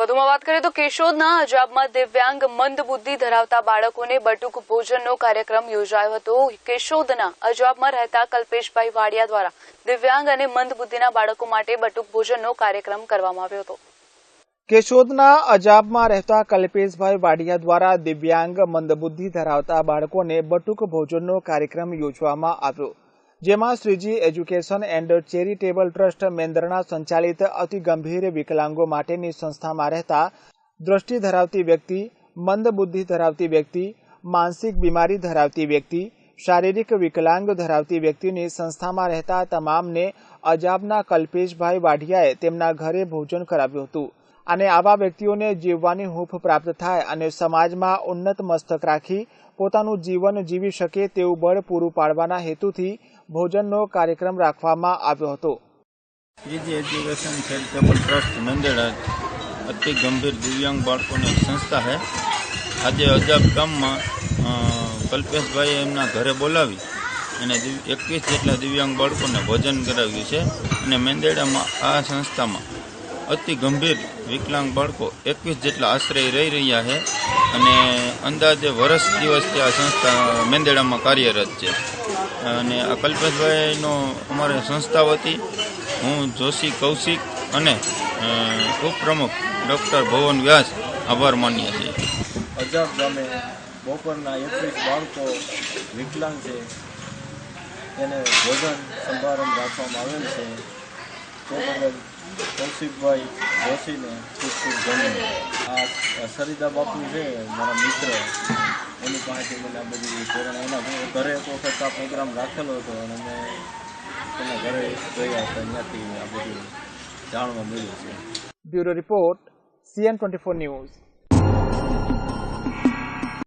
વધુમાં વાત કરીએ તો કેશોદના અજાબમાં દિવ્યાંગ મંદબુદ્ધિ ધરાવતા બાળકોને બટુક ભોજનનો કાર્યક્રમ યોજાયો હતો। કેશોદના અજાબમાં રહેતા કલ્પેશભાઈ વાડિયા દ્વારા દિવ્યાંગ અને મંદબુદ્ધિના બાળકો માટે બટુક ભોજનનો કાર્યક્રમ કરવામાં આવ્યો હતો। કેશોદના અજાબમાં રહેતા કલ્પેશભાઈ વાડિયા દ્વારા દિવ્યાંગ મંદબુદ્ધિ ધરાવતા બાળકોને બટુક ભોજનનો કાર્યક્રમ યોજવામાં આવ્યો, જેમાં Shriji education and charitable trust Mendarna સંચાલિત અતિ ગંભીર વિકલાંગો માટેની સંસ્થામાં રહેતા દ્રષ્ટિ ધરાવતી વ્યક્તિ, મંદબુદ્ધિ ધરાવતી વ્યક્તિ, માનસિક બીમારી ધરાવતી વ્યક્તિ, શારીરિક વિકલાંગ ધરાવતી વ્યક્તિની સંસ્થામાં રહેતા તમામને અજાબના કલ્પેશભાઈ વાડિયાએ તેમના ઘરે ભોજન કરાવ્યું હતું અને આવા વ્યક્તિઓને જીવવાની હૂંફ પ્રાપ્ત થાય અને સમાજમાં ઉન્નત મસ્તક રાખી પોતાનું જીવન જીવી શકે તેવું બળ પૂરું પાડવાના હેતુથી ભોજનનો કાર્યક્રમ રાખવામાં આવ્યો હતો। શ્રીજી એજ્યુકેશન ચેરિટેબલ ટ્રસ્ટ મેંદરણા અતિ ગંભીર દિવ્યાંગ બાળકોની સંસ્થા है। આજે અજાબ ગામમાં કલ્પેશભાઈએ એમના ઘરે બોલાવી અને 21 જેટલા દિવ્યાંગ બાળકોને ભોજન કરાવ્યું છે અને મેંદરણામાં આ સંસ્થામાં અતિ ગંભીર વિકલાંગ બાળકો 21 જેટલા આશ્રય રહી રહ્યા છે અને અંદાજે વર્ષ દિવસથી આ સંસ્થા મેંદરણામાં કાર્યરત છે અને આ કલ્પેશભાઈનો અમારી સંસ્થા વતી હું જોશી કૌશિક અને ઉપપ્રમુખ ડૉક્ટર ભવન વ્યાસ આભાર માનીએ છીએ। અજાબ ગામે બપોરના 21 બાળકો વિકલાંગ છે, તેને ભોજન સમારંભ રાખવામાં આવેલ છે। તે બદલ કૌશિકભાઈ જોશીને ખૂબ ખૂબ ધન્યવાદ। આ સરિતા બાપુ છે મારા મિત્ર, એની પાસેથી મને આ બધી પ્રેરણા, એના ઘરે એક વખત આ પ્રોગ્રામ રાખેલો હતો અને મેં એના ઘરે ગયા હતા, ત્યાંથી આ બધું જાણવા મળ્યું છે। Bureau report CN24 news.